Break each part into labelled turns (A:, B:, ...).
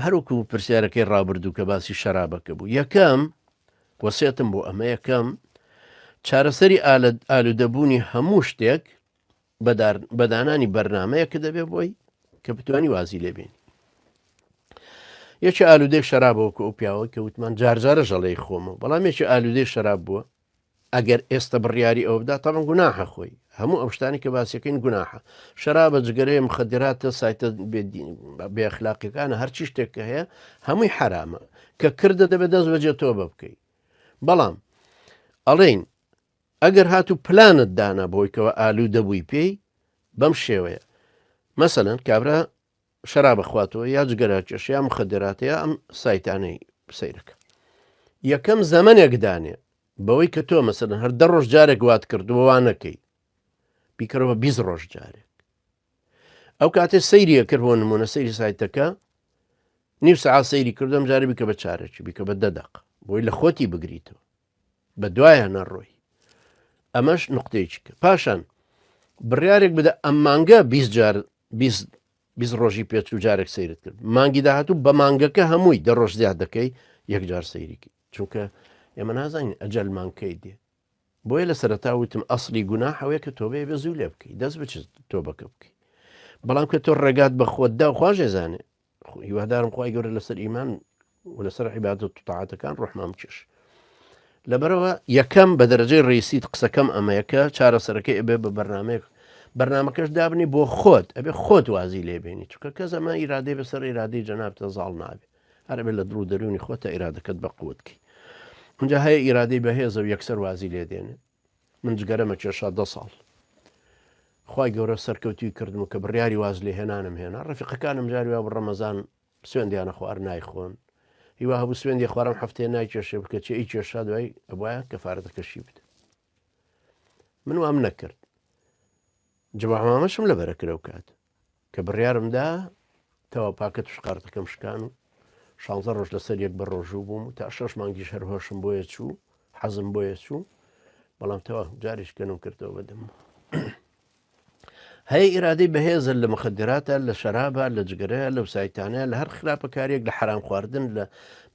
A: هەروکو پرسیارەکەی ڕابردوو کە باسی شەرابەکە بوو یەکەم وەسیەتم بۆ ئەمە یەکەم چارەسەری ئالوودەبوونی هەموو شتێک بەدانانی بەرنمەیە کە دەبێ بۆی کە بتوانی وازی لێبێنی یەکی ئالوودەی شەرابەوەکە ئەو پیاوە کە وتمان جارجارە ژەڵەی خۆمە بەڵام یەکی ئالوودەی شەراب بووە ئەگەر ئێستا بڕیاری ئەو بدا تەمەن گوناحە خۆی هەموو ئەو شتانی کە باسیەکەین گوناحە شەرابە جگەرەیە مخدراتە سایتە بێخلاقیەکانە هەرچی شتێک کە هەیە هەمووی حرامە کە کردە دەبێت دەست بەجێ تۆ بە بکەیت بەڵام ئەڵێین ئەگەر هاتوو پلانت دانا بۆیکەوە ئالوو دەبووی پێی بەم شێوەیە مەسەلەن کابرا شەرابە خواتەوە یا جگەرە کێش یا مخدراتە یا ئەم سایتانەی سەیرەکە یەکەم زەمانێک دانێ بەوەی کە تۆ مەسەلەن هەر 10 ڕۆژ جارێک وات کردووە نەکەی بیکەرەوە 20 ڕۆژ جارێک ئەو کاتێ سەیریە کرد بۆ نمونە سەیری سایتەکە نیو سەعات سەیری کردم جارە بیکە بە چارەکی بیکە بە 10 دقیقە بۆی لە خۆتی بگریتەوە بە دوایە نەڕۆی ئەمەش نقطەیەکی کە پاشان بڕیارێک بدە ئەم مانگە 20 ڕۆژی پێچ و جارێک سەیرت کرد مانگی داهاتوو بە مانگەکە هەمووی 10 ڕۆژ زیاد دەکەی یەکجار سەیریکی چونکە ئێمە نازانین ئەجەل مانکەی دێ بۆیە لە سەرەتا وتم ئەسلی گونا حەوەیە کە تۆ بێ زوو لێ بکەی دەست بچ تۆ بەکە بکەی بەڵام کە تۆ ڕێگات بە خۆتدا و خوا ژێزانێ هیوادارم خوای گەورە لەسەر ئیمان و لەسەر عیبادەت و تاعاتەکان ڕۆحمان بکێش لەبەرەوە یەکەم بە دەرەجەی ڕئیسیت قسەکەم ئەمەیەکە چارەسەرەکەی ئەبێ بە بەرنمەیەک بەرنمەکەش دابنی بۆ خۆت ئەبێ خۆت وازی لێبێنی چونکە کەس ئەمە ئیرادەی بەسەر ئیرادەی جەنابتە زاڵ نابێ هەربێت لە دڕوو دەرونی خۆتە ئیرادەکەت بە قوتکەی اونجا هەیە ئیرادەی بەهێزە و یەکسەر وازی لێ دێنێ من جگەرەمە کێشا 10 ساڵ خی گەورە سەرکەوتی کردم و کە بڕیاری واز لێ هێنانم هێنا ڕەفیقەکانم جاری وا بە ڕەمەزان سوێندیانە خوار نایخۆن هیوا هەبوو سوێندی خوارم هەفتەیە نایکێشێ بکە چی ئەی کێشا دوای ئەوایە کەفارەتەکەشی بدە من وام نەکرد جوابمەشم لەبەرەکرە و کات کە بڕیارمدا تەوا پاکە توشقارتەکەم شکان و 16 ڕۆژ لەسەر یەک بە ڕۆژوو بووم تا 6 مانگیش هەر هۆشم بۆیە چوو حەزم بۆیە چوو بەڵام تەوا جاریش کەنم کردەوە بەدەم هەیە ئیرادەی بەهێزە لە مخدراتە لە شەرابە لە جگەرەیە لە سایتانەیە لە هەر خراپە کارێک لە حرام خواردن لە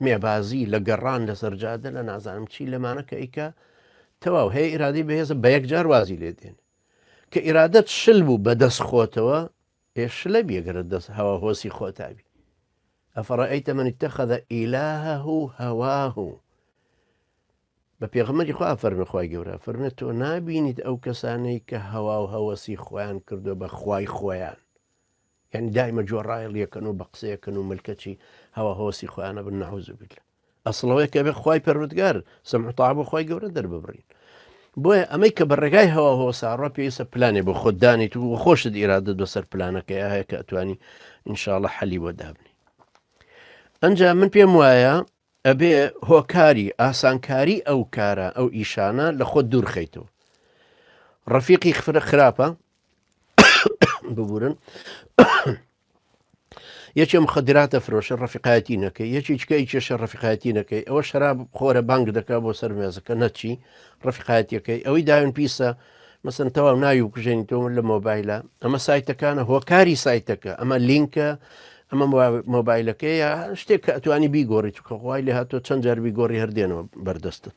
A: مێبازی لە گەڕان لە سەرجادە لە نازانم چی لەمانە کە ئیکە تەواو هەیە ئیرادەی بەهێزە بە یەکجار وازی لێ دێن کە ئیرادەت شل بوو بەدەست خۆتەوە ئێشلە بێگەرە دەست هەوا هۆسی خۆتابی ئەفەڕەئیتە من اتەخەذ ئیلهەه هەواه بە پێغەمبەری خوا فەرمێ خوای گەورە فەرمێ تۆ نابینیت ئەو کەسانەی کە هەوا و هەوەسی خۆیان کردو بە خوای خۆیان یعنی دایمە جۆڕایڵیەکەن و بە قسەیەکەن و ملکەچی هەوا هەوەسی خۆیانە بن نەعوذ بالله ئەسڵەوەی کە بێ خوای پەروەردگار سەمع و تاعە بۆ خوای گەورە دەرببڕین بۆیە ئەمەی کە بە ڕێگای هەوا هەوەساڕە پێویستە پلانێ بۆ خۆت دانیت و خۆشت ئیرادەت بەسەر پلانەکەی هەیە کە ئەتوانی ئینشاءڵڵە حەلی بۆ دابنی ئەنجا من پێم وایە ئەبێ هۆکاری ئاسانکاری ئەو کارە ئەو ئیشانە لە خۆت دوورخەیتەوە ڕەفیقی خراپە ببورن یەکێ مخدراتە فرۆشە ڕەفیقایەتی نەکەی یەکێکەی کێشە ڕەفیقایەتی نەکەی ئەوە شەراب خۆرە بانگ دەکا بۆ سەر مێزەکە نەچی ڕەفیقایەتیەکەی ئەوەی داوین پیسە مەسەن تەواو ناوی و کوژێنیتەوە لە مۆبایلە ئەمە سایتەکانە هۆکاری سایتەکە ئەمە لینکە ئەمە مۆبایلەکەی شتێک کە ئەتوانی بیگۆڕی چکە خوای لێ هاتۆ چەند جار بیگۆڕی هەردێنەوە بەردەستت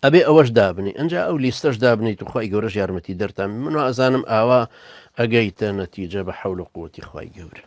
A: ئەبێ ئەوەش دابنی ئەنجا ئەو لیستەش دابنیت و خی گەورەش یارمەتی دەرتان من ئەزانم ئاوا ئەگەیتە نەتیجە بە حەول و قووەتی خی گەورە